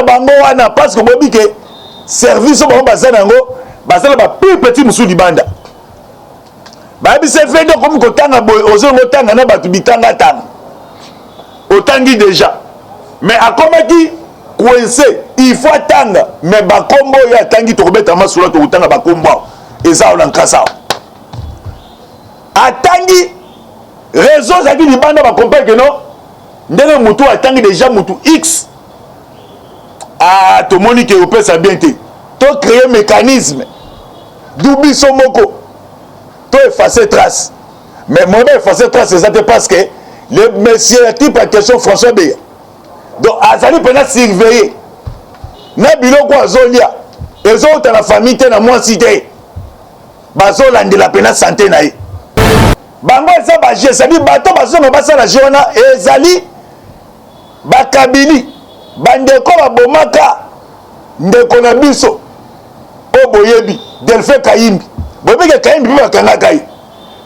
bango wana parce que bobi ke service bango basala nango basala ba plus petit musu libanda babi se fait donc comme kotanga boy ozongo tanga na batu bitanga tanga otangi déjà mais akomaki coincé il faut tanga mais bakombo ya tangi to kobeta masula to tanga bakombo eza ona nkasa atangi réseau zaki libanda ba comprendre que non ndenge mutu atangi déjà mutu X ah to moni ke opesa bien te to créer mécanisme dubi somoko to effacer trace mais moi effacer trace c'est parce que le monsieur type à question François Beya donc azali pena surveiller na biloko azolia ezota la famille te na moi cité bazolandela pena santé na ye bango eza baje c'est-à-dire bato bazonga basala jona ezali bakabili bandeko babomaka ndeko na biso o boyebi Delphin Kayimbi boyebike Kayimbi mpe bakangaka ye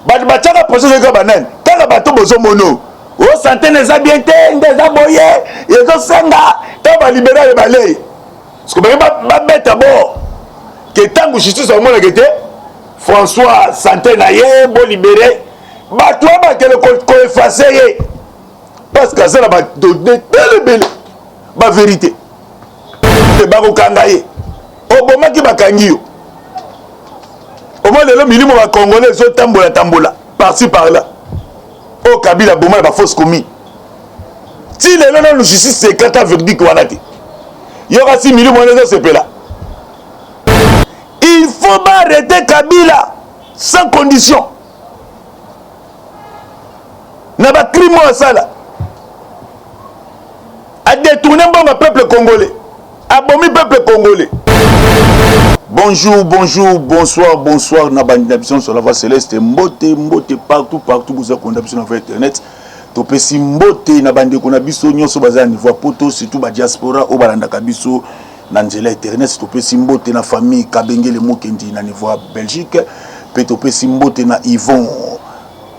bato batiaka procès eka banani kaka bato bozomono o santé neza bien te nde eza boye ezosenga to balibérale balei parce que bango babeta bo ke ntango justice bamonake te François santé na ye bolibéré bato bakele koefase ye parce que azala badonne telebele bavérité te bakokanga ye obomaki bakangi yo omoi lelo milimo bacongolais ezotambola par-ci par-là o Kabila bomala bafausse commis ti lelo nanu justice ekata verdict wana te yoka si milimo wana ezosepela il faut arrêter Kabila sans condition na ba crime asala a détourné le peuple congolais a bomi peuple congolais. Bonjour, bonjour, bonsoir, bonsoir. Na bandabison sur la voie céleste. Mbote partout vous avez condamné sur internet. Topesi mbote na bande konabiso nyonso baza niveau poto surtout ba diaspora o balanda kabiso na nzela internet. Topesi mbote na famille Kabengele Mokendi na niveau Belgique. Pe topesi mbote na Yvon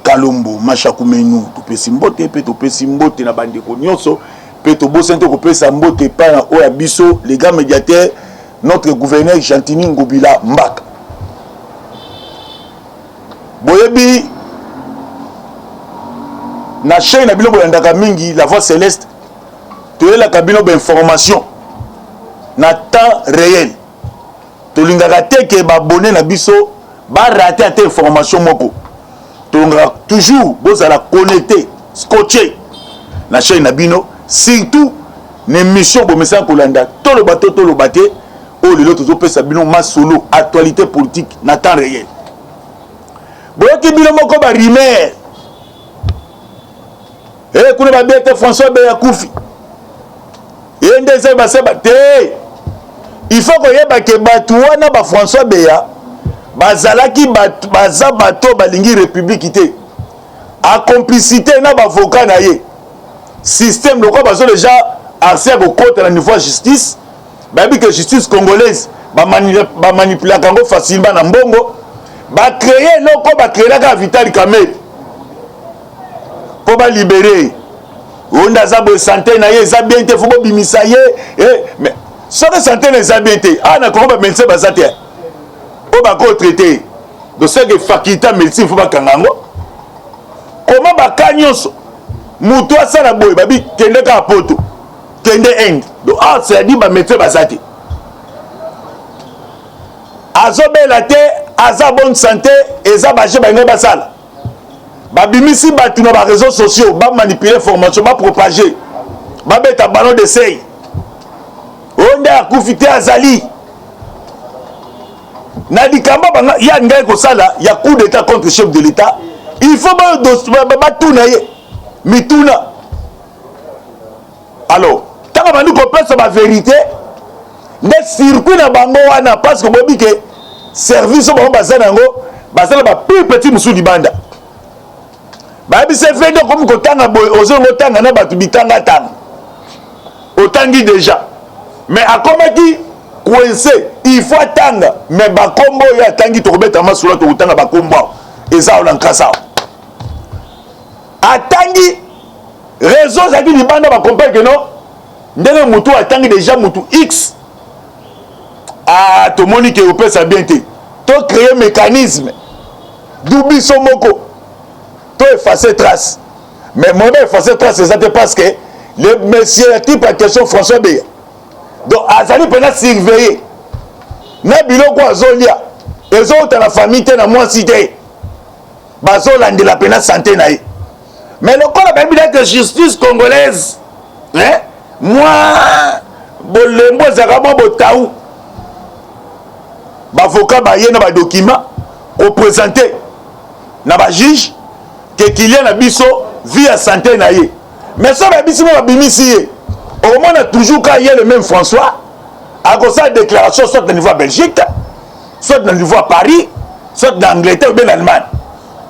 Kalombo Machakumenu. Topesi mbote pe topesi mbote na bande ko nyonso. Pe to bosento ko pesa mbote pa na o abiso les gars médiateurs. Notre gouverneur Chantini Ngobila Mbaka. Boyebi na chaîne na biloko ndaka mingi la voix céleste to la cabine d'information na temps réel. To lingaka te ke ba abonné na biso ba rater ta information moko. To nga toujours bozala connecté, scotché na chaîne na bino surtout l'émission bo message kolanda to lo baté oh les autres opé bino ma solo actualité politique na temps réel boyoki bino moko ba rumeur kuna ba bete François Beya kufi yende se ba te il faut que yeba ke batu wana ba François Beya bazalaki baza bato balingi république té a complicité na ba avocat na ye système de quoi bazo déjà accès au côté à la niveau justice. Babi que justice congolaise ba manipuler kango facilement na mbongo ba créer loko ba créer la Vital Kamerhe pour ba libérer onda za bo santé na ye za bien te faut bimisa ye mais so que santé na za bien te na ko ba médecin ba za te o ba ko traiter de ce que faculté médecine faut ba kangango comment ba kanyonso mutu asala boy babi kende ka poto kende end donc c'est dit ba médecin basati azobela te aza bonne santé eza baje bango basala babimisi batu na ba réseaux sociaux ba manipuler information ba propager ba beta ballon d'essai onda akufite azali na dikamba banga ya ngai ko sala ya coup d'état contre chef de l'état il faut ba tuna ye mituna alors tant que nous comprenons la vérité ne circuit na bango wana parce que bobi ke service au bazana ngo bazana ba plus petit musu libanda babi se fait donc comme kotanga boy ozongo tanga na batu bitanga tanga otangi déjà mais akomaki coincé il faut tanga mais bakombo ya tangi to kobeta masula to tanga bakombo eza ona nkasa atangi réseau zaki libanda ba comprendre que non ndenge mutu atangi déjà mutu X ah to moni ke opé ça bien té to créer mécanisme d'oubli son moko to effacer trace mais moi effacer trace c'est ça parce que le monsieur type à question François Beya donc azali pena surveiller na biloko azolia ezota na famille te na mwasi te bazolandela pena santé na ye mais le corps a bien que justice congolaise hein moi bolembo zakabo botaou bavocat baye na ba document au présenter na ba juge que qu'il y a na biso vie à santé na ye mais ça ba biso ba bimisi ye au moins a toujours quand il y a le même François à cause de déclaration soit au niveau de Belgique soit au niveau de Paris soit d'Angleterre ou bien d'Allemagne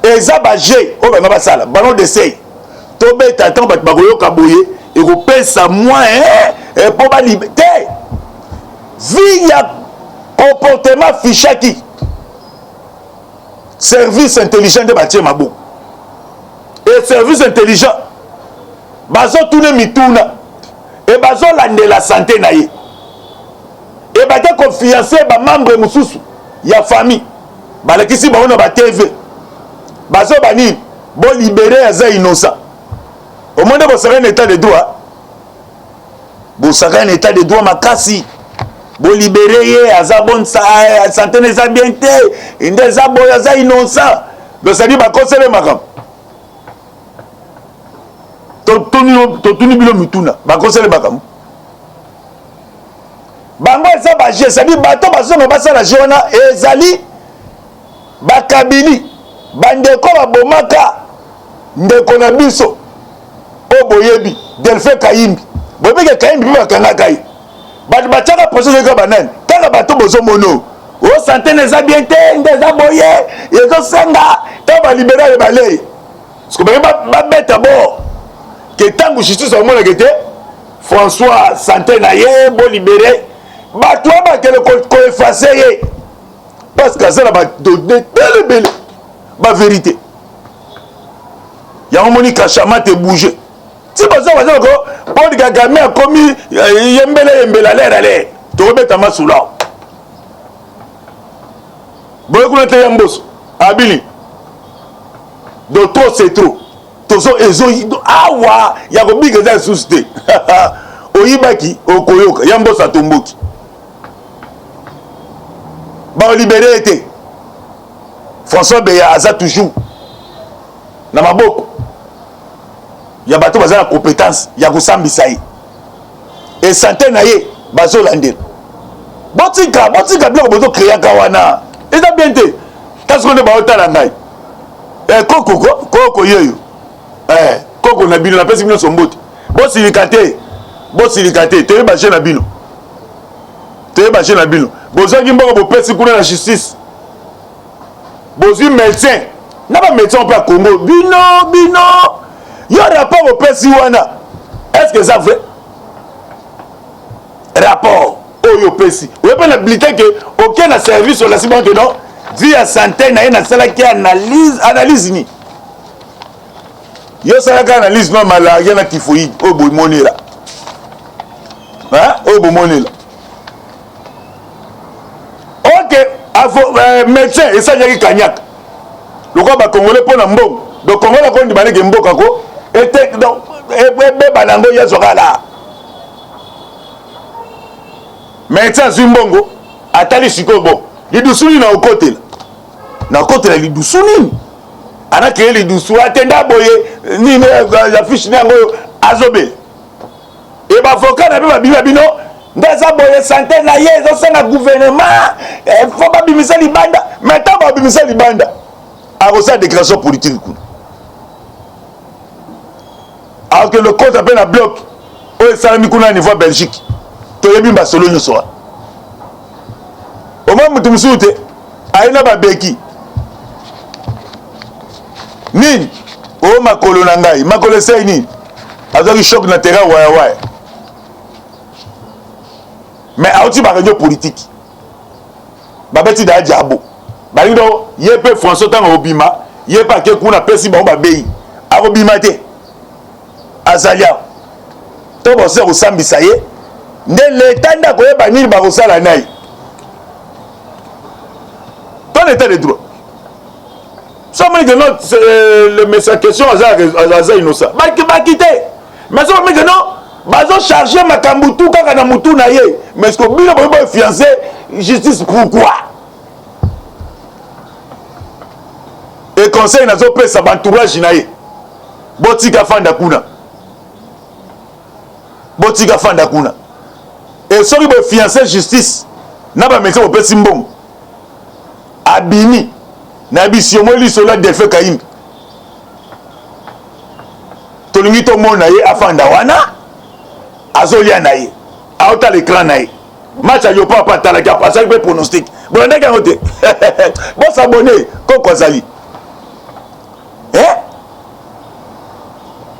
et ça ba j'ai au ben ba sala ballon d'essai to beta tant ba bagoyo kaboye et ko pesa moins et pour ba liberté vie ya comportement fichaki service intelligent de Mathieu Mabou et service intelligent bazo tourner mituna et bazo lande la santé na ye et baza confiancer ba membre mususu ya famille balakisi ba ona ba TV bazo bani bo libérer aza innocent au monde bo sera un état de droit bo sera un état de droit makasi bo libérer ye aza bonne santé ne za bien té inde za boya za innocent donc ça dit ba conseiller makam to tuni bilo mituna ba conseiller makam bango eza ba je ça dit bato bazonga basala jona ezali bakabili bandeko babomaka ndeko na biso o boyebi Delphin Kayimbi bobeke Kayimbi mpe bakangaka ye bato batiaka procès eka banani kaka bato bozomono o santé neza bien te nde eza boye ezosenga to balibérale balei parceque bange babeta bo ke ntango justice bamonake te François santé na ye bolibéré bato abakele koefase ye parce que azala badonne telebele bavérité yango moni kachama te bouge ti baza ko Paul Kagame akomi yembele alere ale tokobeta masula boye kuna te ya mboso abili do trop c'est trop tozo ezo awa ya kobiga eza lisusu te oyibaki okoyoka ya mboso atomboki baolibere ete François Beya aza toujours na maboko ya bato baza na compétence ya kosambisa ye et santé na ye bazolandela botika biloko bozokreaka wana eza bien te kasi konde baotala ngai koko yeyo koko na bino napesi bino sombote bosilika te toyeba je na bino bozwaki mboko bopesi kuna na justice bozwi médecin na ba médecin mpe ya Congo bino yo rapport bopesi wana est-ce que ça vrai rapport oyo opesi oyo mpe na bilité ke oke na service olasi banke non vie ya santé na ye nasalaki analyse ni yo osalaka analyse no malaria na typhoïde oyo bomonela ok médecin esalaki kanyaka lokwa bakongole mpo na mbongo donc kongola kondi baleke mboka ko ete donc ebeba nango yazwakala médecin azwi mbongo atali sikoyo bon lidusu nini nakotela lidusu nini anakeye lidusu atenda boye nini ya fiche na yango oyo azobela e bavoka na mpe babima bino nde eza boye santé na ye ezosenga gouvernement fo babimisa libanda mais ntango babimisa libanda akosala déclaration politique kuna alors que le compte appelle à bloc oyo esalami kuna na niveau ya Belgique toyebi basolo nyonso wana omoi moto mosusu te ayi na babeki nini oyo makolo na ngai makolo esai nini azwaki choc na terrain wayawaya mais auti bareunion politique babeti da diabo balingi do ye mpe François ntango obima ye mpe ake kuna apesi bango babeyi akobima te azali awa to bosse kosambisa ye nde l'état nda koyeba nini bakosala naye to l'état de droit somoni que non mais sa question aza innocent bakite mais somoni que non bazo charger makambo tu kaka na mutu na ye mais est-ce que bino boyeba fiancé justice pourquoi et conseil nazo pesa bantourage na ye botika fanda kuna et soki bo fiancé justice na ba médecin opesi mbongo abimi na biso mo lisola Delphin Kayimbi tolingi to mona ye afanda wana azolia na ye aota l'écran na ye match yo papa tala ka passer pe pronostic bon ndeka ngote bon s'abonner ko kozali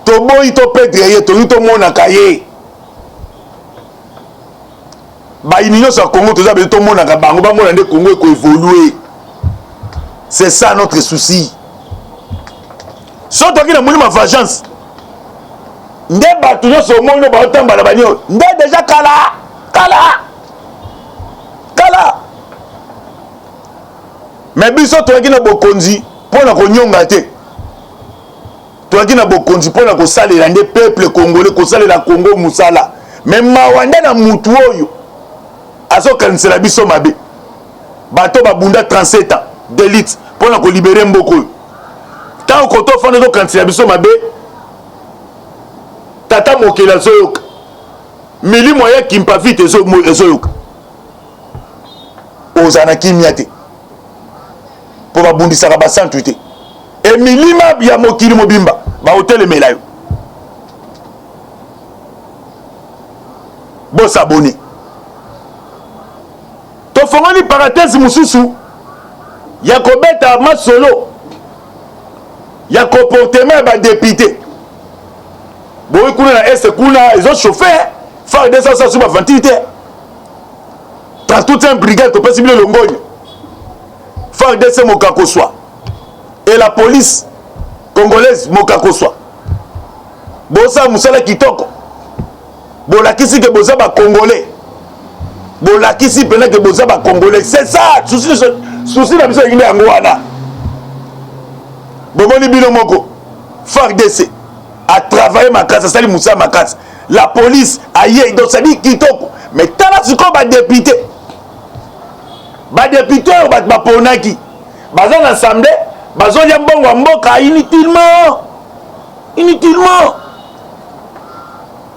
to boyi to perdre ye to mona ka ye ba union sa Congo to za be to mona ka bango ba mona nde Congo ko évoluer. C'est ça notre souci. Surtout qu'il y a une vengeance. Ndé batu yo so mo no ba otamba la banyo. Ndé déjà kala. Mais biso to akina bokonzi pona ko nyonga te. To akina bokonzi pona ko salela ndé peuple congolais ko salela Congo musala. Mais mawanda na mutu oyo. Azo kansela biso mabe. Bato babunda 37 ans d'élite pour nous libérer mboko. Tant que tu fais des candidats biso mabe, tata mokela zoyoka. Mili moya kimpa vite zoyoka. Ozana kimiate. Pour babundisa ka basantuité. Et milima ya mokili mobimba ba hotel melayo. Bo s'abonner. To fongoli parenthèse mususu. Ya kobeta masolo ya comportement ba député boy kuna na est kuna ils ont chauffé faire des ça sur ma ventité dans toute un brigade possible le ngogne faire des ce mokako soit et la police congolaise mokako soit bosa musala kitoko bolakisi ke boza ba congolais bolakisi pena ke boza ba congolais c'est ça souci na biso ngine yango wana bomoni bino moko FARDC a travaillé makasa sali musa makasa la police aye donc ça dit kitoko mais tala siko ba député ba ponaki baza na assemblée bazolia mbongo mboka inutilement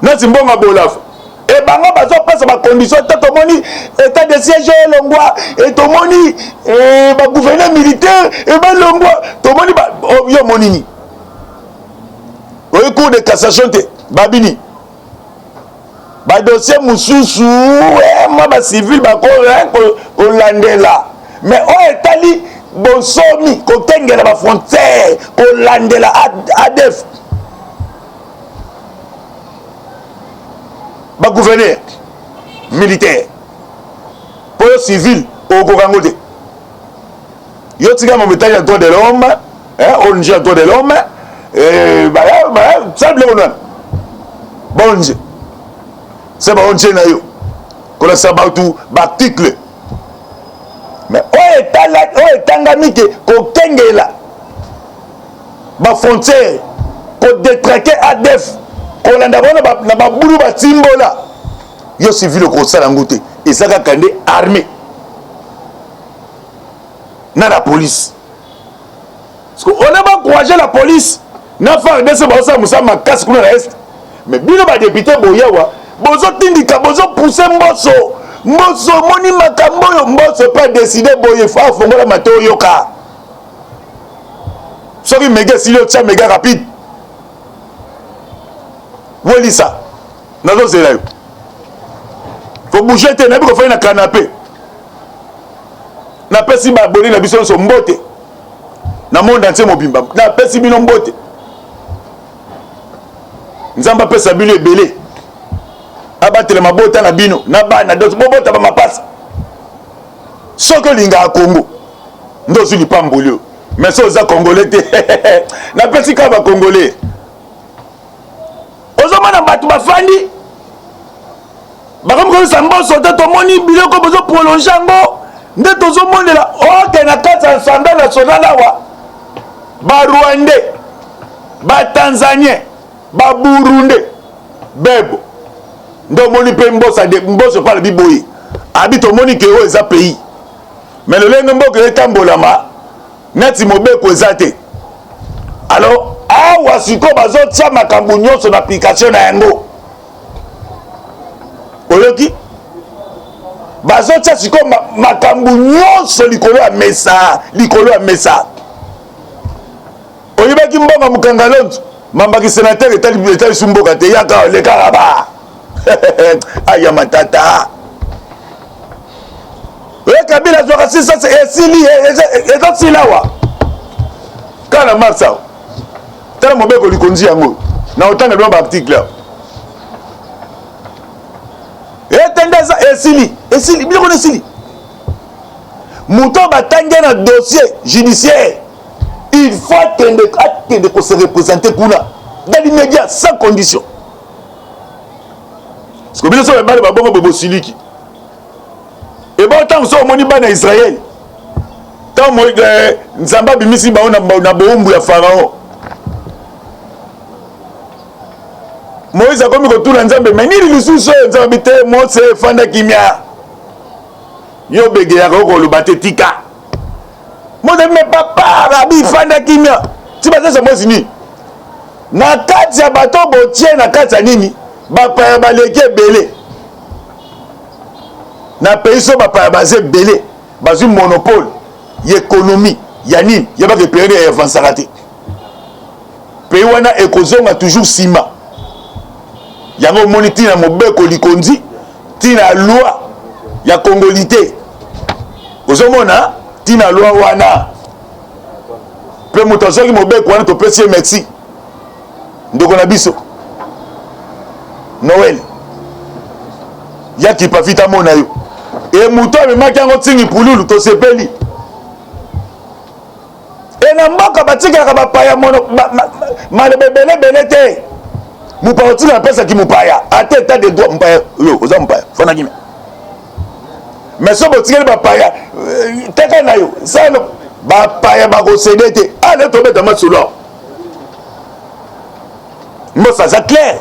nasi mbongo bolafa et bango bazo passa ba condition to moni état de siège longwa et to moni ba gouverneur militaire et ba longwa to moni ba yo monini au cours de cassation te babini ba dossier mususu moi ba civil ba ko landela mais o etali bonsomi ko tengela ba frontière ko landela ADF ba gouverneur militaire pour le civil au Congo. Yo tika mo métal droit de l'homme, ONG droit de l'homme ça blé on bon c'est ba ONG na yo. Ko la sabatu ba article. Mais o etangami ke ko kengela ba frontière ko détraquer ADF. Kolanda bona na babulu batimbola yo civil ko sala ngote ezaka kande armée na la police parce que on a pas encouragé la police na faire de ce bossa musa makas kuna na est mais bino ba député boyawa bozo tindika bozo pousser mboso moni makambo yo mboso pas décider boye fa fongola mato yoka soki méga silo tcha méga rapide. Voilà ça. Nazo c'est là. Faut bouger te na biko fa na canapé. Na pesi ba boli na biso so mbote. Na monde entier mobimba. Na pesi bino mbote. Nzamba pesa bino ebele. Abatele mabota na bino na bana dos bobota ba mapasa. Soko linga Congo. Ndozu lipamboli. Mais so za congolais te. Na pesi ka ba congolais. Ozomana batu bafandi pesa mboso te tomoni biloko bozo prolonger ngo nde tozomondela oke na kati ya Assemblée nationale awa Barwandais Batanzanien Baburundais bebo ndo moni pe mboso pala biboye abi tomoni ke o eza pays mais le lenge mboka etambolama neti mobeko eza te alors awa siko bazotia makambo nyonso na application na yango oyoki bazotia siko makambo nyonso likolo ya mesa oyebaki mbongo mukanga lonzo mambaki sénateur etali sumboka te yaka lekaka ba aya matata Kabila zwaka si ça c'est esili ezosilawa kana marsa tala mobeko likonzi yango na otanga ba article etendeza esili biloko esili muto batanga na dossier judiciaire il faut attendre que se représenter kuna dans l'immédiat sans condition parce que bien sûr les balles babongo bobo siliki et bon tant so moni bana Israël tant mo nzamba bimisi ba na boumbu ya pharaon Moïse a komi ko tuna nzambe mais ni lisusu nzambe te Mose fanda kimia yo bege ya ko lobate tika Mose me papa rabi fanda kimia ti ba sasa Mose ni na kati ya bato botie na kati ya nini ba pa ba leke belé na pays so ba pa ba ze belé ba zu monopole l'économie ya nini ya ba ke période ya avancée pays wana ekozonga toujours sima yango moni tina mobeko likondi tina loi ya congolité ozomona tina loi wana pe moto azoki mobeko wana topesi ye merci ndeko na biso Noël yaki pafita mona yo e moto amemaki yango ntingi pululu tosepeli e na mboka batikalaka bapaya mono malebebelebele te mupaya otika na pesa ki mupaya ate état de droit mupaya yo oza mupaya fana kime mais so botikeli bapaya teka na yo sano bapaya bakosede te ale tobeta masolo mbosa aza clair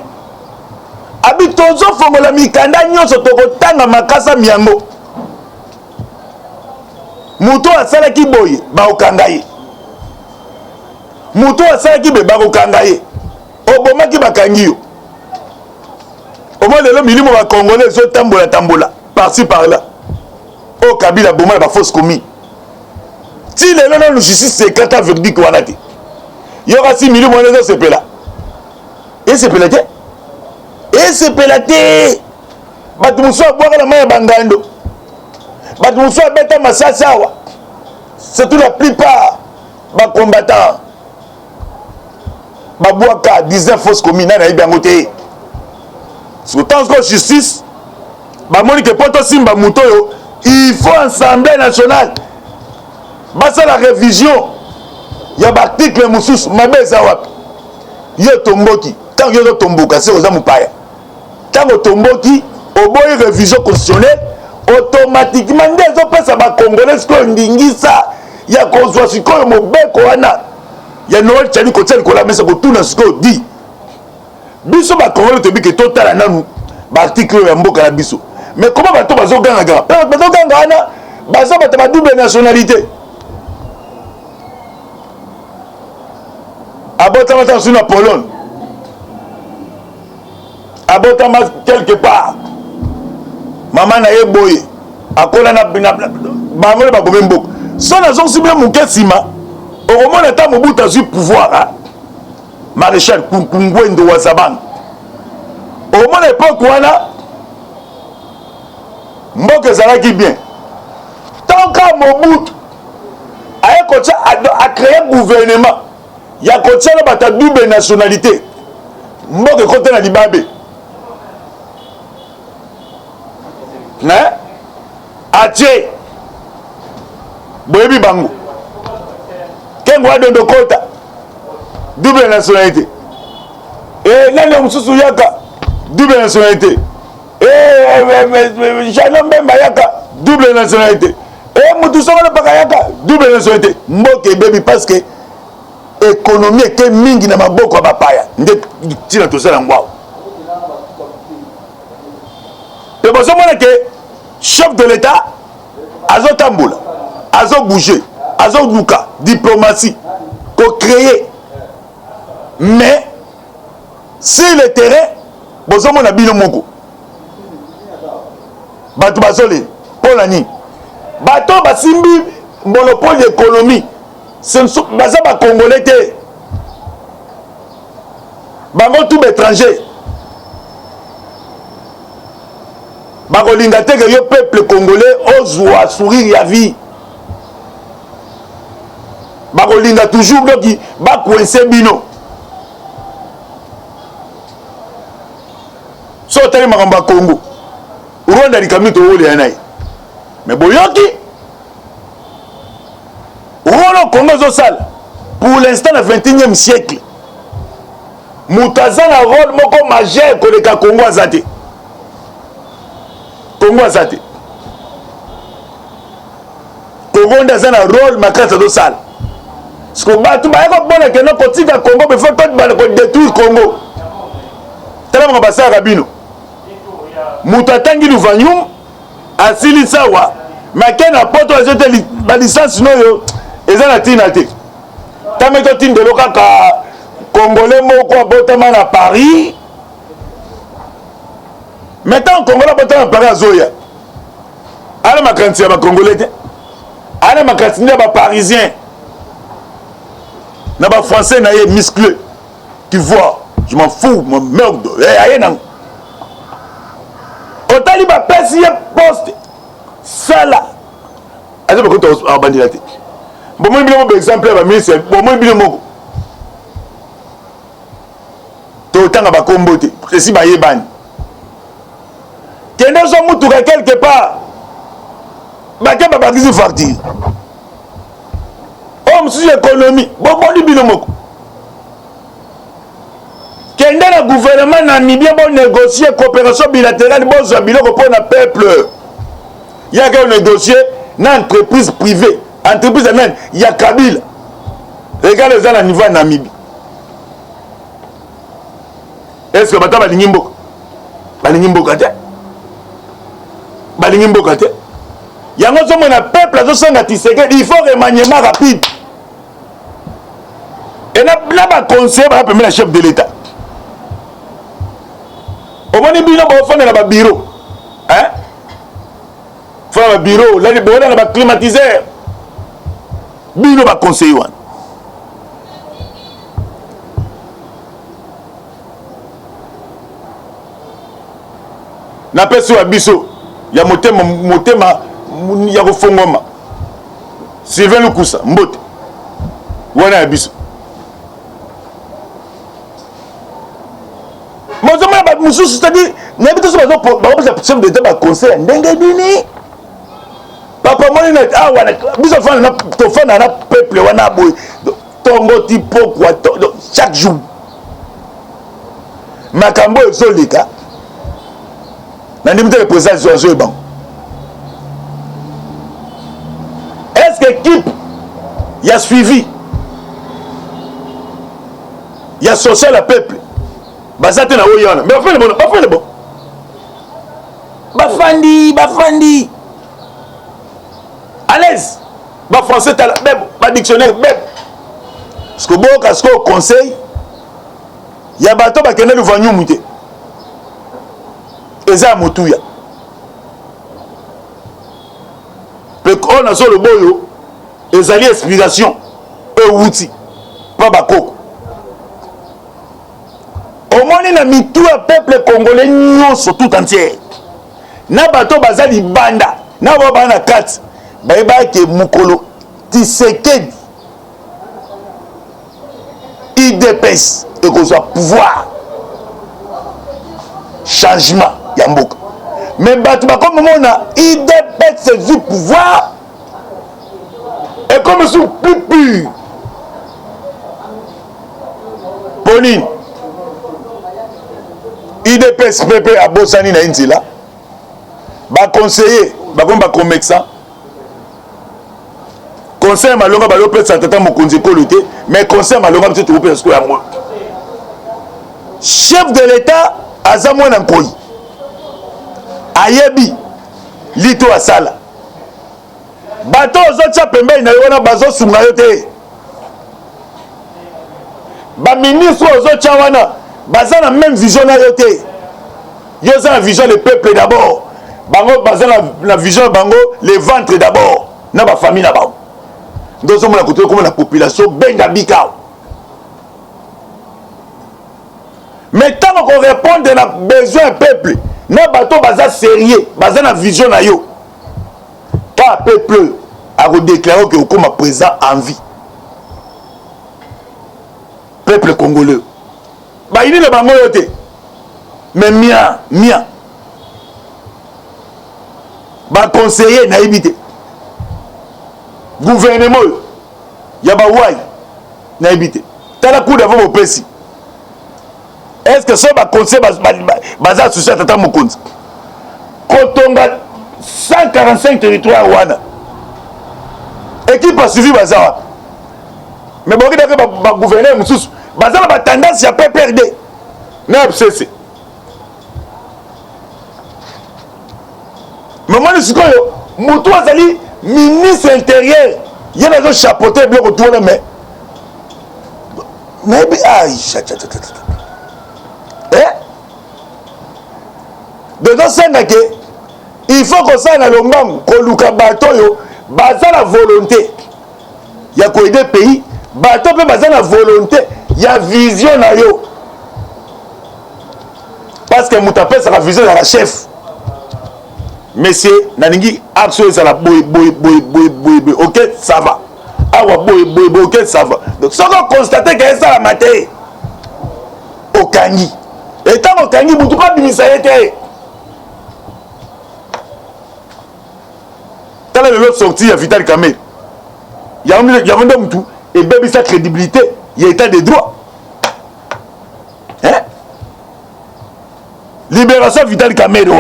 abi tozofongola mikanda nyonso tokotanga makasa miyango moto asalaki boye bakokanga ye moto asalaki be bakokanga ye obomaki bakangi yo omo lelo milimo bakongolais ezotambola par-ci par-là o Kabila boma ba fausse commis ti lelo na justice secrète verdict wana te yoka si milimo wana ezosepela esepela te bato mosusu abwaka na mai ya bangando bato mosusu abeta masasi awa surtout la plupart bacombattant babwaka 19 fausses communes na yebi yango te tant que justice bamoni ke poto simba moto oyo il faut assemblée nationale basala révision ya baarticle mosusu mabe eza wapi yo tomboki ntango yo ozotomboka se oza mopaya ntango otomboki oboyi révision constitutionnelle automatiquement nde ezopesa bacongolais sikoyo ndingisa ya kozwa sikoyo mobeko wana ya Noël tshali kotia likolo ya mesa kotuna sikoyo di biso bacongolais tobike totala nanu baarticle oyo ya mboka na biso mais comment bato bazogangaka bazoganga wana baza bato ba double nationalité abotama ta suna Pologne abotama quelque part mama na ye boye akola na bamole babome mboka so nazosibile moke nsima okomona ata mobutu azwi pouvoir maréchal Ngwendo wa Zabanga okomona epoke wana mboka ezalaki bien tanka mobutu aye kotia acreye gouvernement ya kotia na bato double nationalité mboka ekota na libabe atie boyebi bango kengo adondo kota double nationalité e nani mosusu yaka double nationalité Jean Mbemba yaka double nationalité. Et Moutoussama Pakayaka double nationalité. Mboke baby parce que économie était mingi na maboko bapaya. Nde tina to sala ngwao. Et bon ça que chef de l'État azo tamboula, azo bouger, azo luka, diplomatie, ko créer. Mais si le terrain bozo mona bino moko. Bato bazole pour la nuit. Bato basimbi monopole d'économie. Ce ne sont pas les Congolais. Bango tout étranger. Bango lingate que le peuple congolais ose sourire ya vie. Bango linga toujours donc ba coincer bino. So tali makamba Congo. Rwanda likamito wole yanayi. Mais boyoki Rwanda Congo zo sala pour l'instant na 21e siècle. Mutaza na rôle moko majeur koleka Congo azate. Congo azate. Congo ndaza na rôle makata zo sala. Siko batu ba ko bona ke no kotika Congo be faut ba ko détruire Congo. Tala mo basa kabino. Mutatangi luvanyum asili sawa makena poto azote ba licence noyo ezana tina te tameto tindelo kaka congolais moko abotama na Paris maintenant congolais abotama na Paris azoya ala makanti ya ba congolais te ala makanti ya ba parisien na ba français na ye musclé tu vois je m'en fous mon merde aye nang otali ba pesi ye poste sala azo ba konto abandila te bon moi bien mon exemple ba ministre bon moi bien moko to tanga ba kombote si ba yebani kende so mutu quelque part ba ke ba bagizi facture homme sur l'économie bon bon bino moko kende na gouvernement namibien bon négocier coopération bilatérale bon za biloko pour na peuple il y a qu'un négocier na entreprise privée entreprise même il y a Kabila regarde les gens à niveau Namibie est-ce que bata balingi mboka te balingi mboka te yango zo mona peuple azo sanga Tshisekedi il faut remaniement rapide et na ba conseiller ba permettre chef de l'État. Au moins, il y a un bureau. Hein? Il y a un bureau. Là, il y a un climatiseur. Il y a un conseiller. Na pesi wa biso ya motema ya kofongoma Sylvain Lukusa mbote wana ya biso mozoma ba mususu c'est-à-dire n'habite sur ba chef d'état ba conseil ndenge dini papa moni na wana biso fana na to fana na peuple wana boy tongo tipo kwa chaque jour makambo ezolika na ndimite le président Jojo Ban est-ce que équipe y a suivi y a social le peuple basate na oyana mais pas le bon bafandi à l'aise ba français tala ba dictionnaire beb parce que boka ce que conseil ya bato ba kende luvanyu muté eza motuya pe on a sur le boyo ezali explication e wuti pa bakoko au moins na mitu ya peuple congolais nyonso tout entier na bato bazali banda na ba bana kati bayeba ke mukolo Tshisekedi IDPS et que soit pouvoir changement ya mboka mais bato ba comme mona IDPS c'est du pouvoir et comme sous plus pur IDPS PP à Bossani na Inzila. Ba conseiller, ba comme ba comexan. Conseil malonga ba lopé tata mokonzi koluté, mais conseil malonga peut tout parce que yango. Chef de l'État azamwa na nkoi. Ayebi lito asala. Bato ozotia pembeni na yona bazo sunga yote. Ba ministre ozotia wana baza na même vision na yote. Yo za la vision le peuple d'abord. Bango baza la vision bango les ventres d'abord. Na ba famille na ba. Dozo mona koto comme la population benga bikao. Mais tant qu'on répond à besoin peuple, na bato baza sérieux, baza na vision na yo. Pas peuple a redéclaré que comme présent en vie. Peuple congolais. Bah il est le bango yote. Mais mia. Bah conseiller na habité. Gouvernement ya ba wai na habité. Tala coup d'avant au précis. Est-ce que ça va conseiller baza associé tata mokonzi? Kotonga 145 territoires wana. Équipe a suivi baza. Mais bon, il ba gouverneur mususu baza na ba tendance ya PPRD. Na FCC. Mais moi je sikoyo mutu azali ministre intérieur. Il a chapeauté bien autour de mais. Mais dedans c'est que il faut que ça na lombangu ko luka bato yo baza la volonté ya ko aider pays bato pe baza la volonté ya vision na yo parce que mutapé ça la vision de la chef monsieur naningi action ça la boy OK ça va awa boy OK ça va donc ça qu'on constater que ça la maté okangi et tant okangi mutu pas bimisa yete. Dans l'autre sortie, il y a Vital Kamel. Il y a un homme tout. Et bien, sa crédibilité, il y a état de droit. Hein? Libération Vital Kamel.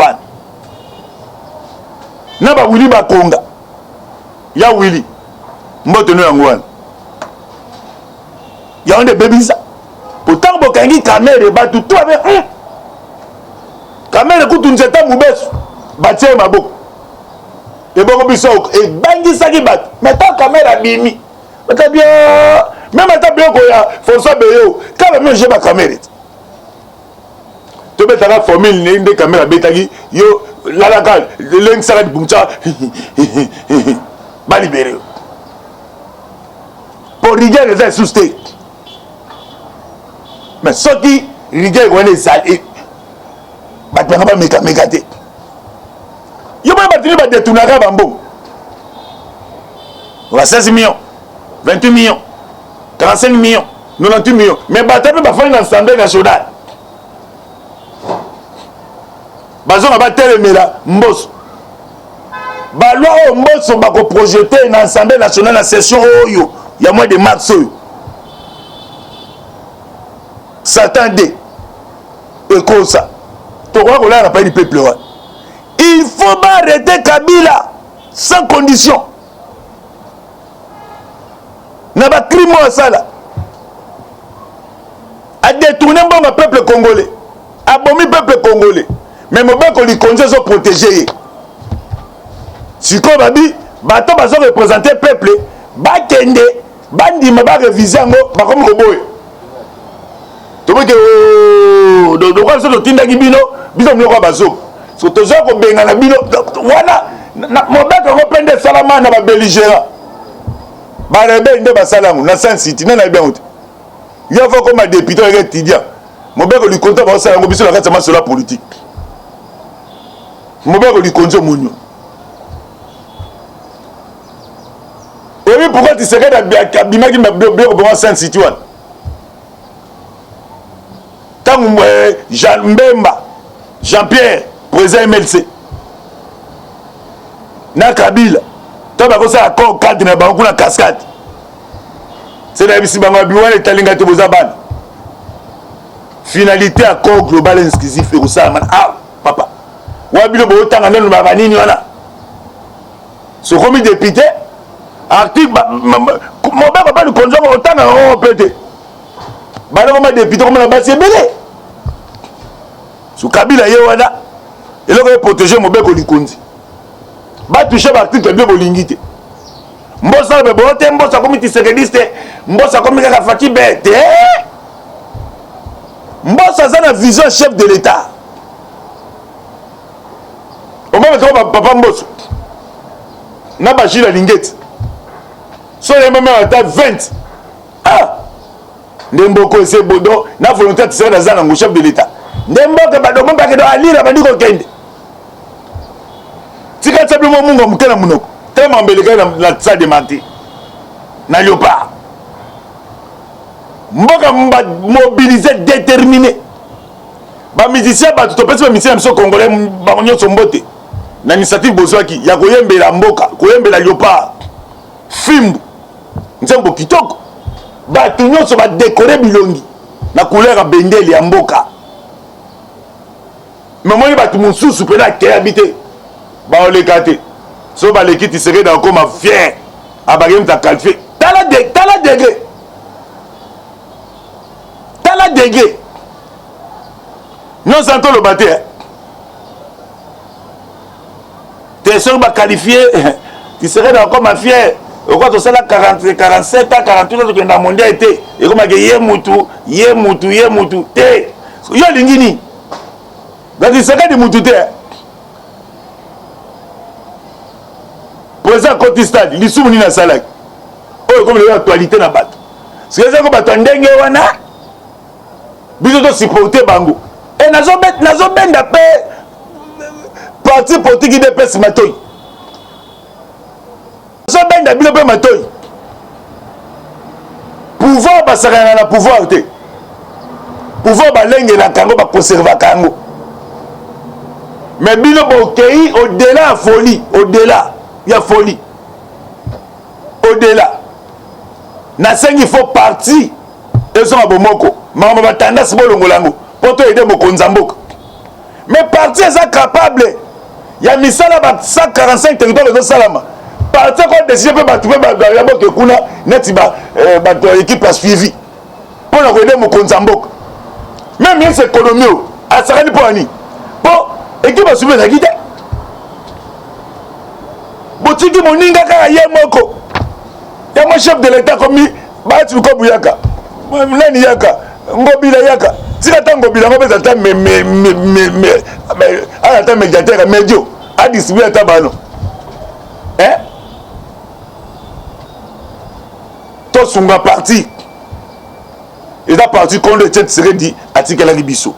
Naba Willy Bakonga. Il y a Willy. Mboteno Yangouane. Il y a un des bébés. Pourtant, Bokangi Kamel et Batou. Tout avec. Kamel écoute une certaine moubesse. Batia Maboko. Et bon, et bangi saki bat. Mais tant caméra bimi. Mais t'as bien. Même t'as bien qu'on a François Beyo. Quand même j'ai ma caméra. Tu mets ta formule une des caméras betagi. Yo la gal. Le ça de buncha. Ba libéré. Pour rigueur les sous steak. Mais ce qui rigueur on est salé. Bat pas mégaté. Il y a pas de détourner bambou. 16 millions, 28 millions, 45 millions, 98 millions. Mais Bataille va faire une assemblée nationale. Bazon va battre le là, Mbos. Baloi au Mbos va projeter une assemblée nationale en session Oyo. Il y a moins de mars. S'attendez. Et comme ça. Tu crois qu'on a pas du peuple. Il faut pas arrêter Kabila sans condition. N'a pas crime à ça là. A détourné le peuple congolais. A bombé le peuple congolais. Mais mon peuple qu'on lui conduit sont protégés. Si comme on dit, bateau va représenter le peuple. Bakende, bandi ma ba réviser ngo, ba comme roboy. Tu vois que donc quand c'est le tinda gibino, biso moko bazo. So tozo ko benga na bino wana mobeka ko pende salama na ba belligérant ba rebelle nde ba salamu na Saint City na bien out yo faut comme député et étudiant mobeka lui compte ba salamu biso la kati ma sur la politique mobeka lui compte munyo oui pourquoi tu serais dans bimaki ma bio pour Saint City wana tant Jean Mbemba Jean-Pierre président MLC na Kabila to ba ko sa accord cadre na bango na cascade c'est la bisi bango biwana talinga te bozabana finalité accord global exclusif et ça ah papa wabilo bo tanga nenu ba nini wana ce commis député article mon papa pas le conjoint autant on peut ba le député comme la base belé sous Kabila ye wana il a protéger mon beko likondi ba toucher l'article bien bolingité mbosa be bote mbosa comité sécurité mbosa comme ka fati bête mbosa za na vision chef de l'état au moment que papa mboso na bachila lingeti so les mêmes à 20 ah ndemboko ese bodo na volonté de ser dans un chef de l'état ndemboka bado mba ke do alira badiko kende tika simplement mungo mukela munoko tellement mbeleka na salle de martyr na Léopard mboka mba mobilisé déterminé ba musicien ba to pesi ba musicien so congolais ba nyonso mbote na initiative bozwaki ya koyembela mboka koyembela Léopard fimbu nzembo kitoko ba to nyonso ba décorer bilongi na couleur ya bendeli ya mboka mais moi ba to mususu pena ke habité ba olekate so ba lekiti serait dans comme fier abagem ta qualifié tala degré non santo le batteur t'es sûr ba qualifié tu serais dans comme fier au quoi ça la 40 47 ans 48 ans que dans mondial était et comme que ye mutu te yo lingini donc il serait de mutu te président côté stade li soumuni na salak oh comme l'actualité na bato c'est ça ko bato ndenge wana biso to supporter bango et nazo benda pe parti politique de pes matoy nazo benda bilo pe matoy pouvoir basaka na pouvoir te pouvoir balenge na kango ba conserver kango mais bilo bokei au-delà folie au-delà ya folie au-delà na sengi il faut parti et son abomoko mama batanda sibolongo lango poto aider mokonza mboka mais parti est capable ya misala ba 145 territoires de salama parti ko décider pe ba trouver ba ya boke kuna neti ba équipe a suivi pour na aider mokonza mboka même bien cette économie a sakani pour ani pour équipe a suivi na guide botiki moninga kaka ye moko ya mo chef de l'état comme bati ko buyaka nani yaka ngobila yaka tika tango bila ngobeza ta ala ta médiateur médio a distribuer ta bano to sunga parti et la partie qu'on le tête serait dit atika la libiso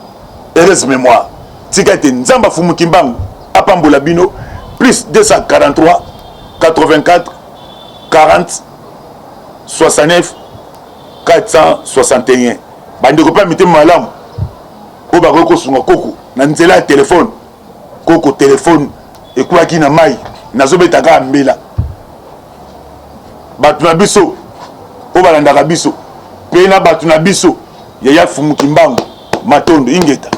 heureuse mémoire tika te nzamba fumu kimbangu apambola bino plus 243 84 40 69 461 bandeko pa mité malamu o ba ko sunga koko na nzela téléphone koko téléphone ekwaki na mai nazobeta ka mbela batu na biso o balandaka biso pe na batu na biso ya fumuki mbangu matondo ingeta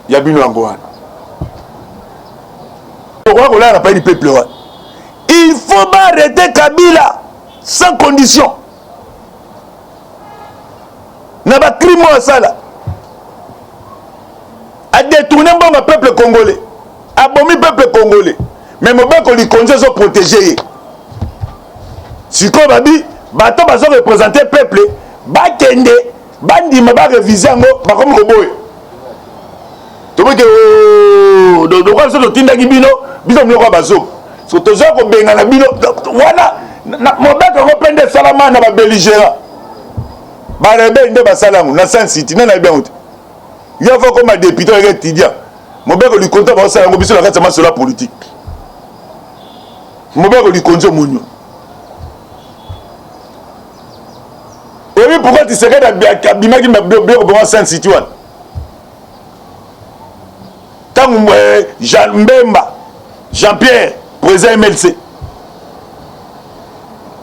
ya bino yango wana pourquoi qu'on a pas du peuple wana il faut arrêter Kabila sans condition na ba crime à ça là a détourné le peuple congolais a bomi peuple congolais mais mon beko li konje so protéger si ko babi bato bazo représenter peuple ba kende bandima ba réviser ngo ba comme koboye to beke do kwa so tinda kibino biso mloko bazo so tozo ko benga na bino wana mon beko ko pende salama na ba belligérant ba rebe nde ba salamu na Saint City na bien honte il faut comme un député et étudiant mon beko li konta ba salamu biso la kati ma sur la politique mon beko li konzo munyo. Oui, pourquoi tu serais dans Kabima qui m'a bien pour Saint City one? Tant Jean Mbemba, Jean-Pierre, président MLC.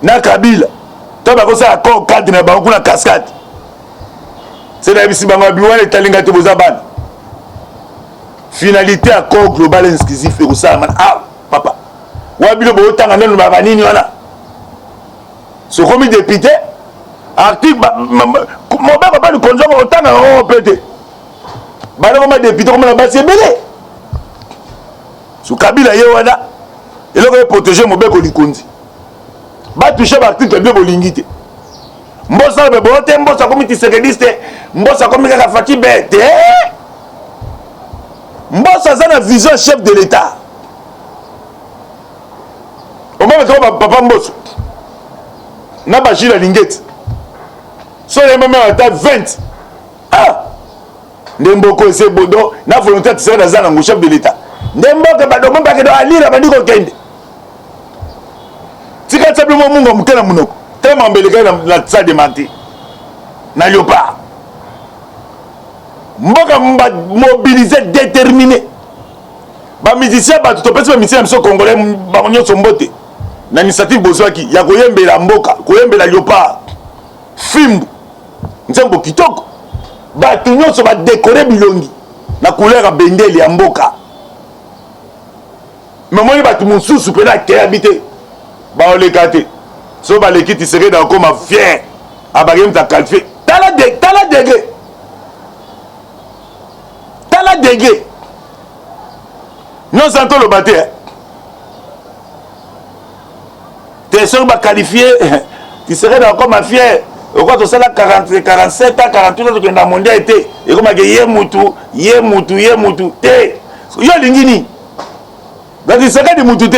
Na Kabila, tant que ça accord cadre na banque na cascade. c'est la bisi bango biwana etalinga te bozabana finalité accord global exclusif et ça man ah papa wabilo bo tanga nanu ba nini wana so comme député article mon papa pas le conjoint autant on peut bana comme député comme la base belé sous Kabila yewana et là ko protéger mon beko likondi ba toucher l'article bien bolingité mbosa be bote mbosa comme ti sécurité mbosa comme ka fati bête mbosa za na vision chef de l'état on va mettre papa mbosa na bajila lingeti so les mêmes à 20 ah ndemboko ese bodo na volonté de ser dans un chef de l'état ndemboka bado mbaka do alira badiko kende tika tsabi mo mungo mukela munoko tellement mbeleka na tsa de mati na leopard mboka mobilisé déterminé ba musicien ba to pesi ba musicien so congolais ba nyonso mbote na initiative bozwaki ya koyembela mboka koyembela leopard fimbu nzembo kitoko ba nyonso ba décorer bilongi na couleur ya bendeli ya mboka mais moi ba tout mususu pe na ke habité ba oleka te so ba l'équipe serait dans comme fier abagem ta qualifié tala degré non santo le batté t'es sûr ba qualifié tu serais dans comme fier au quoi tu sais là 40 47 ans 48 ans que dans mondial était et comme que yé mutu te yo lingini donc il serait de mutu te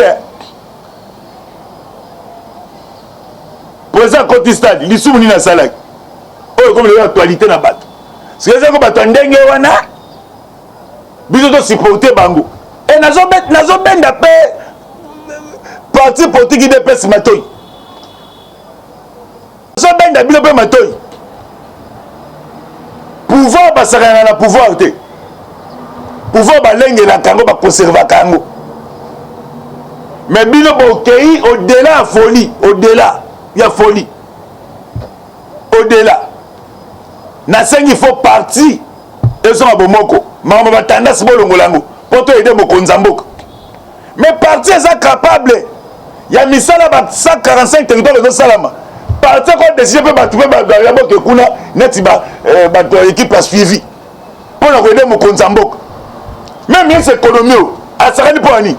président Côte Stade lisumu ni na salak oh comme l'actualité na bato c'est ça ko bato ndenge wana biso to supporter bango et nazo benda pe parti politique de pesi matoyi nazo benda bilo pe matoyi pouvoir basakana na pouvoir te pouvoir balenge na kango ba conserver kango mais bilo bokei au-delà de folie au-delà il y a folie au-delà na sengi il faut parti et so abomoko mama batanda sibolongo lango poto aider bokonza mboka mais parti est capable il y a misala ba 145 territoires de salama parti ko décider pe batouper ba boke kuna neti ba équipe a suivi pour na aider mokonza mboka même bien cette économie a sakani pour ani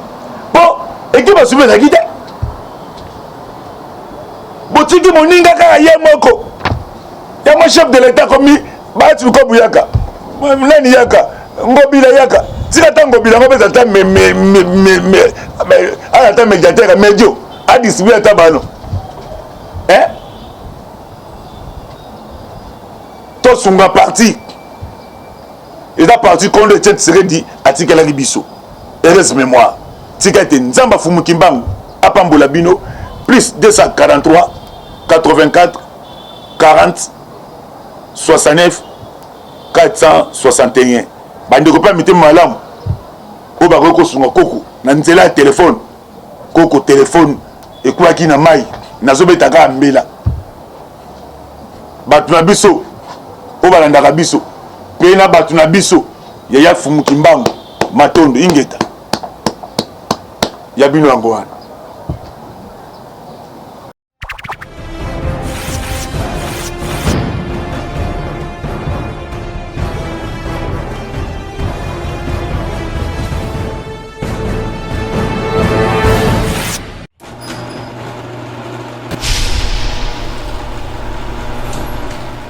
pour équipe a suivi na guide botiki moninga kaka ye moko ya mo chef de l'état comme bati ko buyaka nani yaka ngobila yaka tika tango bila ngobeza ta ala ta médiateur médio a distribuer ta bano to sunga parti et la partie qu'on le tête serait dit atika la libiso heureuse mémoire tika te nzamba fumu kimbangu apambola bino plus 243 84 40 69 461 bandeko pa mite malamu o ba ko sunga koko na nzela ya téléphone koko téléphone ekwaki na mai nazobeta ka mbela batu na biso o balandaka biso pe na batu na biso ya fumu kimbangu matondo ingeta ya bino yango wana